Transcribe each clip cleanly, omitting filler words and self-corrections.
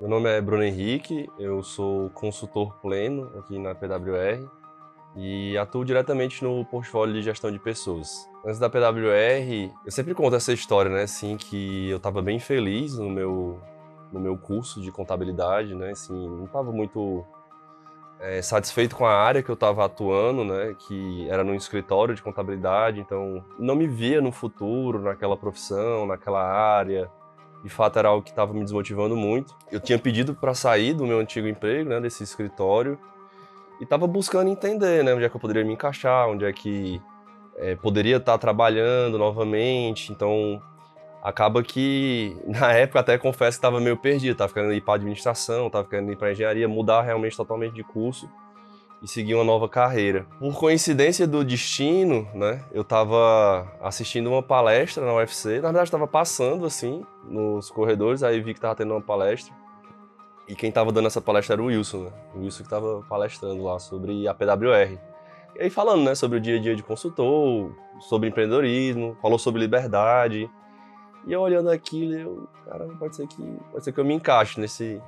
Meu nome é Bruno Henrique, eu sou consultor pleno aqui na PWR e atuo diretamente no portfólio de gestão de pessoas. Antes da PWR, eu sempre conto essa história, né, assim, que eu estava bem feliz no meu curso de contabilidade, né, assim, não estava muito satisfeito com a área que eu estava atuando, né, que era no escritório de contabilidade, então não me via no futuro naquela profissão, naquela área. De fato, era algo que estava me desmotivando muito. Eu tinha pedido para sair do meu antigo emprego, né, desse escritório, e estava buscando entender, né, onde é que eu poderia me encaixar, onde é que poderia estar trabalhando novamente. Então, acaba que, na época, até confesso que estava meio perdido. Estava querendo ir para administração, estava querendo ir para engenharia, mudar realmente totalmente de curso e seguir uma nova carreira. Por coincidência do destino, né, eu estava assistindo uma palestra na UFC, na verdade estava passando assim nos corredores, aí vi que estava tendo uma palestra e quem estava dando essa palestra era o Wilson, né? O Wilson que estava palestrando lá sobre a PWR. E aí falando, né, sobre o dia a dia de consultor, sobre empreendedorismo, falou sobre liberdade. E eu olhando aquilo, cara, pode ser que eu me encaixe nesse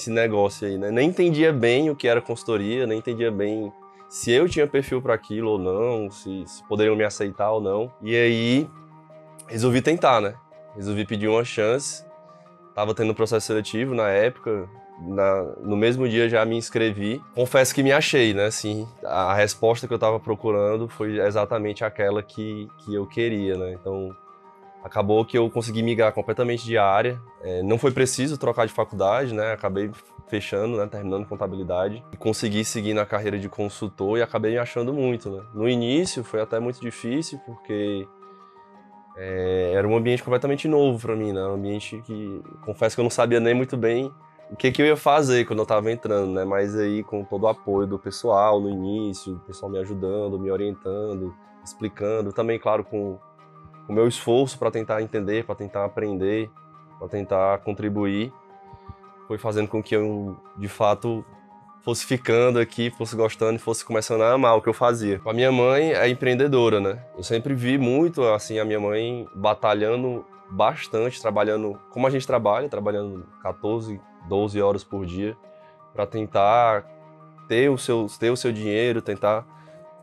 negócio aí, né? Nem entendia bem o que era consultoria, nem entendia bem se eu tinha perfil para aquilo ou não, se poderiam me aceitar ou não. E aí, resolvi tentar, né? Resolvi pedir uma chance. Tava tendo um processo seletivo na época, no mesmo dia já me inscrevi. Confesso que me achei, né? Assim, a resposta que eu tava procurando foi exatamente aquela que eu queria, né? Então, acabou que eu consegui migrar completamente de área. Não foi preciso trocar de faculdade, né? Acabei fechando, né? Terminando contabilidade. E consegui seguir na carreira de consultor e acabei me achando muito, né? No início foi até muito difícil, porque era um ambiente completamente novo para mim, né? Um ambiente que, confesso que eu não sabia nem muito bem o que eu ia fazer quando eu estava entrando, né? Mas aí, com todo o apoio do pessoal no início, o pessoal me ajudando, me orientando, explicando, também, claro, com o meu esforço para tentar entender, para tentar aprender, para tentar contribuir, foi fazendo com que eu, de fato, fosse ficando aqui, fosse gostando e fosse começando a amar o que eu fazia. A minha mãe é empreendedora, né? Eu sempre vi muito, assim, a minha mãe batalhando bastante, trabalhando como a gente trabalha, trabalhando 14, 12 horas por dia, para tentar ter o seu dinheiro, tentar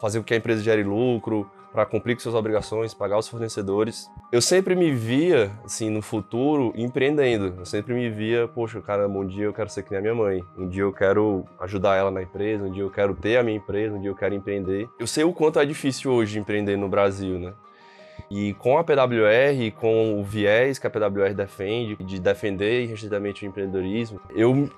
fazer com que a empresa gere lucro, para cumprir com suas obrigações, pagar os fornecedores. Eu sempre me via, assim, no futuro, empreendendo. Eu sempre me via, poxa, caramba, um dia eu quero ser que nem a minha mãe. Um dia eu quero ajudar ela na empresa, um dia eu quero ter a minha empresa, um dia eu quero empreender. Eu sei o quanto é difícil hoje empreender no Brasil, né? E com a PWR, com o viés que a PWR defende, de defender irrestritamente o empreendedorismo, eu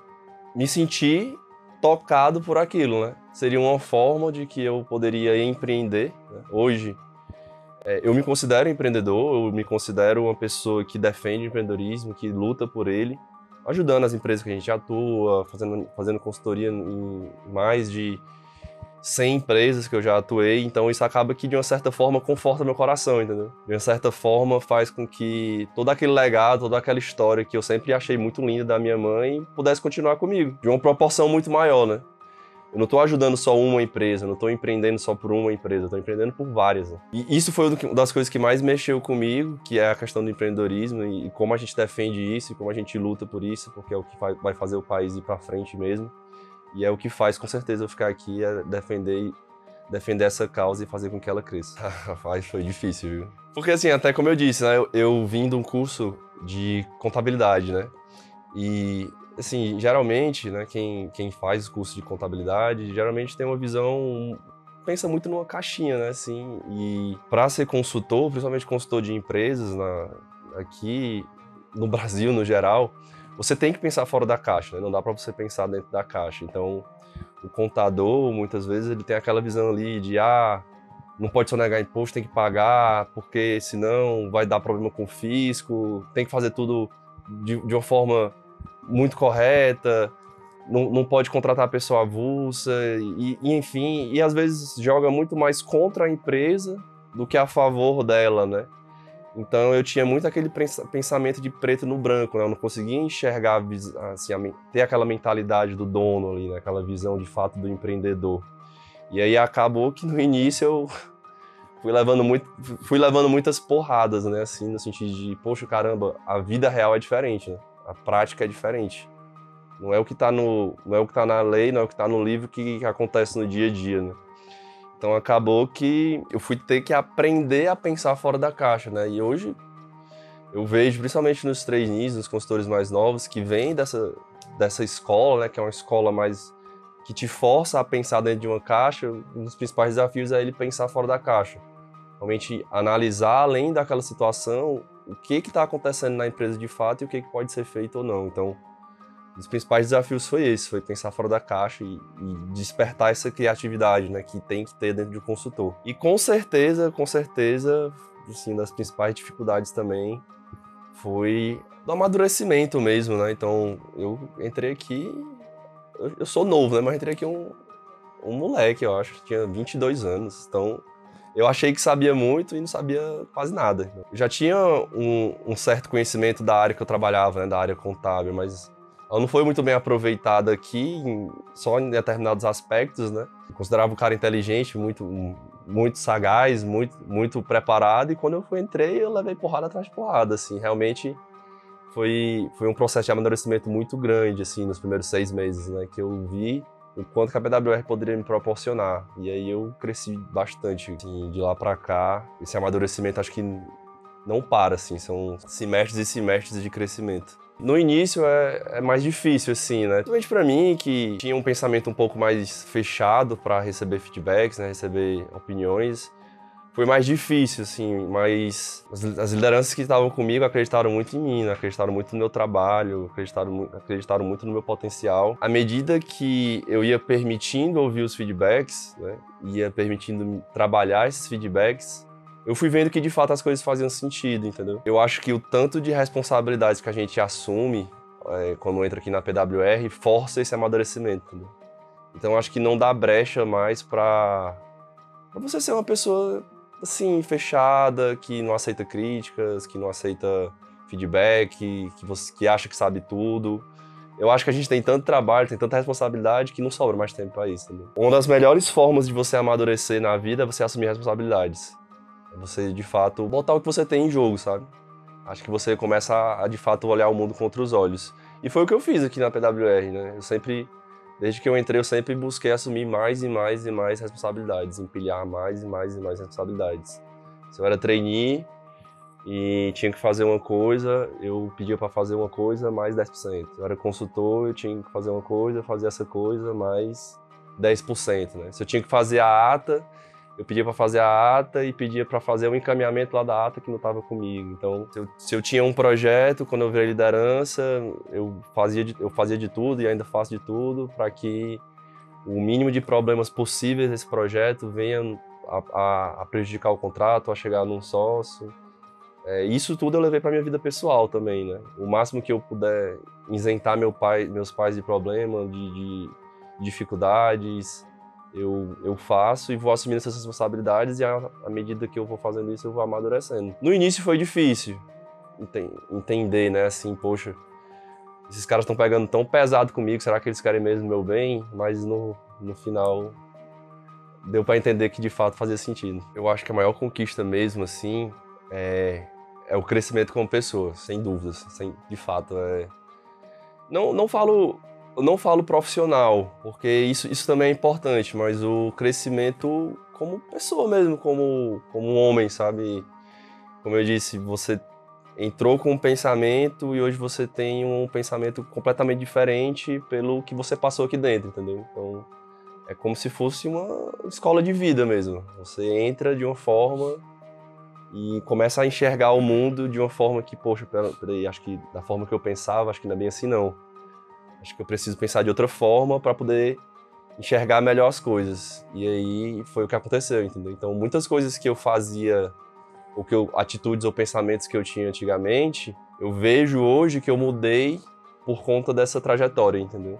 me senti tocado por aquilo, né? Seria uma forma de que eu poderia empreender, né? Hoje, eu me considero empreendedor, eu me considero uma pessoa que defende o empreendedorismo, que luta por ele, ajudando as empresas que a gente atua, fazendo consultoria em mais de 100 empresas que eu já atuei, então isso acaba que de uma certa forma conforta meu coração, entendeu? De uma certa forma faz com que todo aquele legado, toda aquela história que eu sempre achei muito linda da minha mãe pudesse continuar comigo, de uma proporção muito maior, né? Eu não estou ajudando só uma empresa, não estou empreendendo só por uma empresa, estou empreendendo por várias, né? E isso foi uma das coisas que mais mexeu comigo, que é a questão do empreendedorismo e como a gente defende isso, e como a gente luta por isso, porque é o que vai fazer o país ir para frente mesmo. E é o que faz, com certeza, eu ficar aqui, é defender essa causa e fazer com que ela cresça. Rapaz, foi difícil, viu? Porque, assim, até como eu disse, né, eu vim de um curso de contabilidade, né? E, assim, geralmente, né, quem faz o curso de contabilidade, geralmente tem uma visão, pensa muito numa caixinha, né, assim. E para ser consultor, principalmente consultor de empresas, aqui no Brasil, no geral, você tem que pensar fora da caixa, né? Não dá para você pensar dentro da caixa. Então, o contador, muitas vezes, ele tem aquela visão ali de, não pode sonegar imposto, tem que pagar, porque senão vai dar problema com o fisco, tem que fazer tudo de uma forma muito correta, não pode contratar a pessoa avulsa, enfim, e às vezes joga muito mais contra a empresa do que a favor dela, né? Então eu tinha muito aquele pensamento de preto no branco, né? Eu não conseguia enxergar, assim, ter aquela mentalidade do dono ali, né? Aquela visão de fato do empreendedor. E aí acabou que no início eu fui levando muitas porradas, né? Assim, no sentido de, poxa, caramba, a vida real é diferente, né? A prática é diferente. Não é o que está na lei, não é o que está no livro que acontece no dia a dia, né? Então acabou que eu fui ter que aprender a pensar fora da caixa, né? E hoje eu vejo, principalmente nos trainees, nos consultores mais novos, que vêm dessa escola, né? Que é uma escola mais que te força a pensar dentro de uma caixa. Um dos principais desafios é ele pensar fora da caixa. Realmente analisar além daquela situação o que está acontecendo na empresa de fato e o que pode ser feito ou não. Então, um dos principais desafios foi esse, foi pensar fora da caixa e despertar essa criatividade, né, que tem que ter dentro de um consultor. E com certeza, assim, das principais dificuldades também foi do amadurecimento mesmo, né? Então, eu entrei aqui, eu sou novo, né, mas entrei aqui um moleque, eu acho, tinha 22 anos, então eu achei que sabia muito e não sabia quase nada. Eu já tinha um certo conhecimento da área que eu trabalhava, né, da área contábil, mas ela não foi muito bem aproveitada aqui, só em determinados aspectos, né? Eu considerava o cara inteligente, muito sagaz, muito preparado, e quando entrei, eu levei porrada atrás de porrada, assim, realmente foi um processo de amadurecimento muito grande, assim, nos primeiros 6 meses, né, que eu vi o quanto que a PWR poderia me proporcionar. E aí eu cresci bastante, assim, de lá pra cá. Esse amadurecimento acho que não para, assim, são semestres e semestres de crescimento. No início é mais difícil, assim, né? Principalmente pra mim, que tinha um pensamento um pouco mais fechado para receber feedbacks, né, receber opiniões. Foi mais difícil, assim, mas as lideranças que estavam comigo acreditaram muito em mim, né? Acreditaram muito no meu trabalho, acreditaram muito no meu potencial. À medida que eu ia permitindo ouvir os feedbacks, né, ia permitindo trabalhar esses feedbacks, eu fui vendo que de fato as coisas faziam sentido, entendeu? Eu acho que o tanto de responsabilidades que a gente assume quando entra aqui na PWR força esse amadurecimento, entendeu? Então eu acho que não dá brecha mais para você ser uma pessoa assim, fechada, que não aceita críticas, que não aceita feedback, que acha que sabe tudo. Eu acho que a gente tem tanto trabalho, tem tanta responsabilidade que não sobra mais tempo para isso, entendeu? Uma das melhores formas de você amadurecer na vida é você assumir responsabilidades. É você, de fato, botar o que você tem em jogo, sabe? Acho que você começa de fato, olhar o mundo com outros olhos. E foi o que eu fiz aqui na PWR, né? Desde que eu entrei, eu sempre busquei assumir mais e mais e mais responsabilidades, empilhar mais e mais e mais responsabilidades. Se eu era trainee e tinha que fazer uma coisa, eu pedia para fazer uma coisa mais 10%. Eu era consultor, eu tinha que fazer uma coisa, fazer essa coisa mais 10%, né? Se eu tinha que fazer a ata, eu pedia para fazer a ata e pedia para fazer o encaminhamento lá da ata que não estava comigo. Então, se eu tinha um projeto, quando eu virei liderança, eu fazia de tudo e ainda faço de tudo para que o mínimo de problemas possíveis desse projeto venha a prejudicar o contrato, a chegar num sócio. Isso tudo eu levei para minha vida pessoal também, né? O máximo que eu puder isentar meus pais de problema, de dificuldades, eu faço e vou assumindo essas responsabilidades e à medida que eu vou fazendo isso, eu vou amadurecendo. No início foi difícil entender, né, assim, poxa, esses caras estão pegando tão pesado comigo, será que eles querem mesmo meu bem? Mas no final deu para entender que de fato fazia sentido. Eu acho que a maior conquista mesmo, assim, é o crescimento como pessoa, sem dúvidas, de fato. Não falo profissional, porque isso também é importante, mas o crescimento como pessoa mesmo, como um homem, sabe? Como eu disse, você entrou com um pensamento e hoje você tem um pensamento completamente diferente pelo que você passou aqui dentro, entendeu? Então, é como se fosse uma escola de vida mesmo. Você entra de uma forma e começa a enxergar o mundo de uma forma que, poxa, peraí, acho que da forma que eu pensava, acho que não é bem assim não. Acho que eu preciso pensar de outra forma para poder enxergar melhor as coisas. E aí foi o que aconteceu, entendeu? Então, muitas coisas que eu fazia, atitudes ou pensamentos que eu tinha antigamente, eu vejo hoje que eu mudei por conta dessa trajetória, entendeu?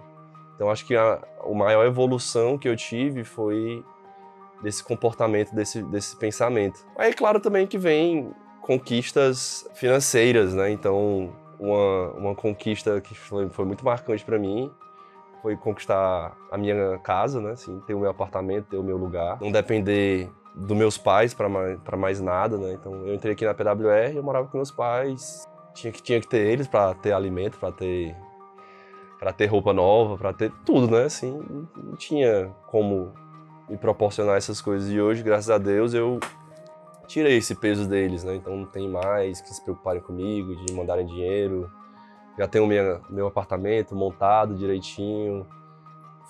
Então, acho que a maior evolução que eu tive foi desse comportamento, desse pensamento. Aí, claro, também que vem conquistas financeiras, né? Então, uma conquista que foi muito marcante para mim foi conquistar a minha casa, né? Assim, ter o meu apartamento, ter o meu lugar, não depender dos meus pais para mais nada, né? Então, eu entrei aqui na PWR, eu morava com meus pais, tinha que ter eles para ter alimento, para ter para ter roupa nova, para ter tudo, né? Assim, não tinha como me proporcionar essas coisas. E hoje, graças a Deus, eu tirei esse peso deles, né? Então não tem mais que se preocuparem comigo, de mandarem dinheiro. Já tenho meu apartamento montado direitinho,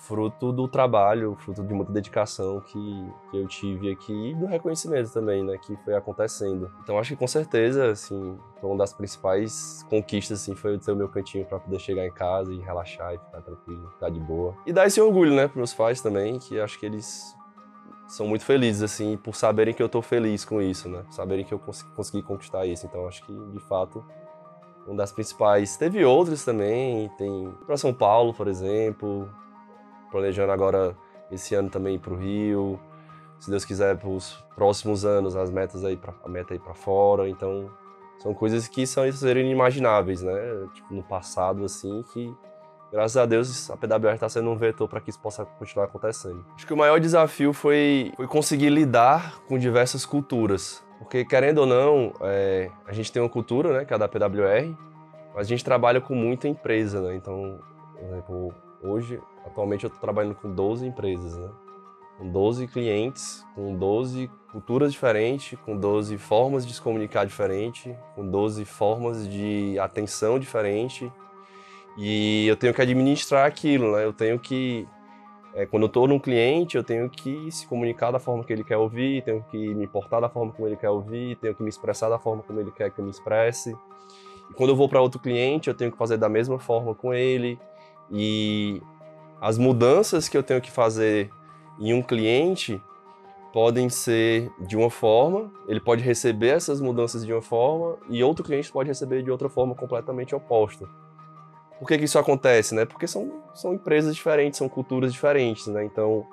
fruto do trabalho, fruto de muita dedicação que eu tive aqui e do reconhecimento também, né, que foi acontecendo. Então acho que com certeza, assim, uma das principais conquistas, assim, foi ter o meu cantinho para poder chegar em casa e relaxar e ficar tranquilo, ficar de boa. E dar esse orgulho, né, pros meus pais também, que acho que eles são muito felizes, assim, por saberem que eu tô feliz com isso, né, saberem que eu consegui conquistar isso. Então acho que, de fato, uma das principais. Teve outros também, tem para São Paulo, por exemplo, planejando agora esse ano também ir para o Rio, se Deus quiser para os próximos anos, a meta aí para fora. Então são coisas que seriam inimagináveis, né? Tipo, no passado, assim, que graças a Deus a PWR está sendo um vetor para que isso possa continuar acontecendo. Acho que o maior desafio foi conseguir lidar com diversas culturas, porque querendo ou não, a gente tem uma cultura, né, que é a da PWR, mas a gente trabalha com muita empresa, né? Então, por exemplo, hoje, atualmente eu estou trabalhando com 12 empresas, né? Com 12 clientes, com 12 culturas diferentes, com 12 formas de se comunicar diferente, com 12 formas de atenção diferente. E eu tenho que administrar aquilo, né? Eu tenho que, quando eu estou num cliente, eu tenho que se comunicar da forma que ele quer ouvir, tenho que me portar da forma como ele quer ouvir, tenho que me expressar da forma como ele quer que eu me expresse. E quando eu vou para outro cliente, eu tenho que fazer da mesma forma com ele. E as mudanças que eu tenho que fazer em um cliente podem ser de uma forma, ele pode receber essas mudanças de uma forma e outro cliente pode receber de outra forma completamente oposta. Por que isso acontece, né? Porque são empresas diferentes, são culturas diferentes, né? Então,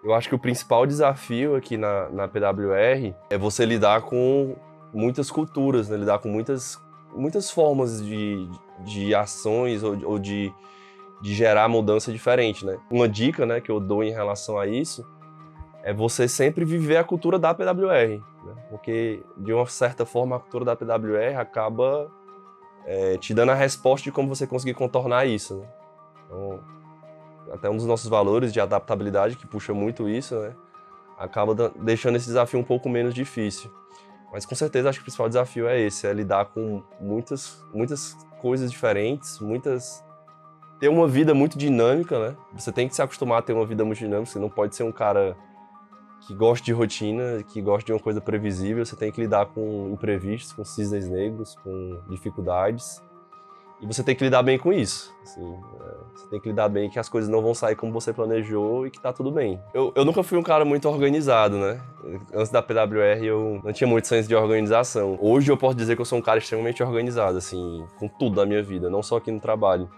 eu acho que o principal desafio aqui na PWR é você lidar com muitas culturas, né? Lidar com muitas formas de ações ou de gerar mudança diferente, né? Uma dica, né, que eu dou em relação a isso é você sempre viver a cultura da PWR, né? Porque, de uma certa forma, a cultura da PWR acaba te dando a resposta de como você conseguir contornar isso, né? Então, até um dos nossos valores de adaptabilidade, que puxa muito isso, né, acaba deixando esse desafio um pouco menos difícil. Mas com certeza acho que o principal desafio é esse, é lidar com muitas coisas diferentes, ter uma vida muito dinâmica, né? Você tem que se acostumar a ter uma vida muito dinâmica, você não pode ser um cara que gosta de rotina, que gosta de uma coisa previsível, você tem que lidar com imprevistos, com cisnes negros, com dificuldades, e você tem que lidar bem com isso, assim, você tem que lidar bem que as coisas não vão sair como você planejou e que tá tudo bem. Eu nunca fui um cara muito organizado, né? Antes da PWR eu não tinha muito senso de organização. Hoje eu posso dizer que eu sou um cara extremamente organizado, assim, com tudo na minha vida, não só aqui no trabalho.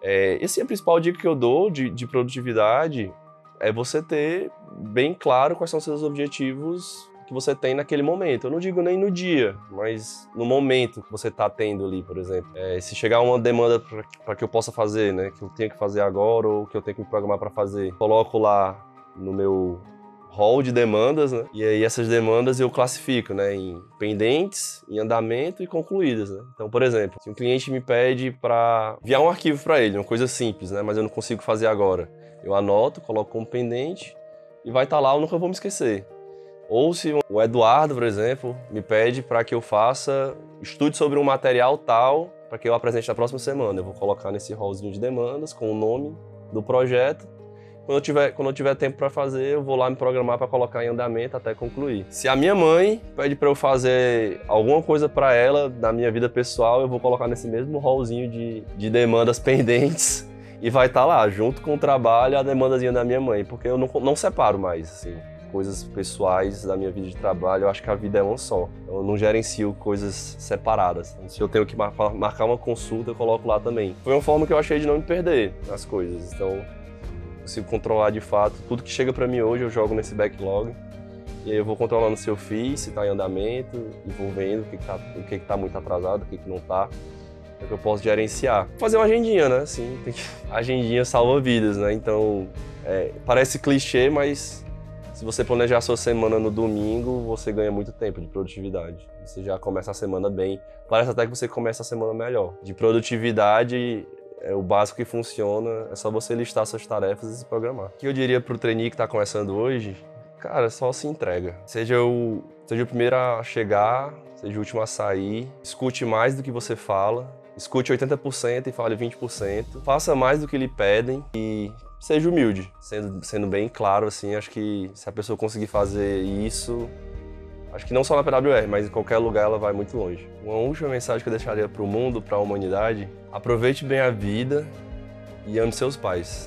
Essa é a principal dica que eu dou de produtividade, é você ter bem claro quais são os seus objetivos que você tem naquele momento. Eu não digo nem no dia, mas no momento que você está tendo ali, por exemplo. Se chegar uma demanda para que eu possa fazer, né, que eu tenho que fazer agora ou que eu tenho que me programar para fazer, coloco lá no meu hall de demandas, né? E aí essas demandas eu classifico, né, em pendentes, em andamento e concluídas, né? Então, por exemplo, se um cliente me pede para enviar um arquivo para ele, uma coisa simples, né, mas eu não consigo fazer agora, eu anoto, coloco como pendente e vai estar lá, eu nunca vou me esquecer. Ou se o Eduardo, por exemplo, me pede para que eu estude sobre um material tal, para que eu apresente na próxima semana, eu vou colocar nesse hallzinho de demandas com o nome do projeto. Quando eu tiver tempo para fazer, eu vou lá me programar para colocar em andamento até concluir. Se a minha mãe pede para eu fazer alguma coisa para ela da minha vida pessoal, eu vou colocar nesse mesmo hallzinho de demandas pendentes e vai estar lá, junto com o trabalho, a demandazinha da minha mãe, porque eu não separo mais, assim, coisas pessoais da minha vida de trabalho. Eu acho que a vida é uma só. Eu não gerencio coisas separadas. Se eu tenho que marcar uma consulta, eu coloco lá também. Foi uma forma que eu achei de não me perder nas coisas. Então, consigo controlar de fato. Tudo que chega para mim hoje eu jogo nesse backlog. E aí eu vou controlando se eu fiz, se está em andamento, e vou vendo o que tá muito atrasado, o que não está. É que eu posso gerenciar. Fazer uma agendinha, né? Assim, agendinha salva vidas, né? Então, parece clichê, mas se você planejar a sua semana no domingo, você ganha muito tempo de produtividade. Você já começa a semana bem. Parece até que você começa a semana melhor. De produtividade, é o básico que funciona, é só você listar suas tarefas e se programar. O que eu diria pro trainee que tá começando hoje? Cara, só se entrega. Seja o primeiro a chegar, seja o último a sair. Escute mais do que você fala. Escute 80% e fale 20%. Faça mais do que lhe pedem e seja humilde. Sendo bem claro, assim, acho que se a pessoa conseguir fazer isso, acho que não só na PWR, mas em qualquer lugar ela vai muito longe. Uma última mensagem que eu deixaria para o mundo, para a humanidade: aproveite bem a vida e ame seus pais.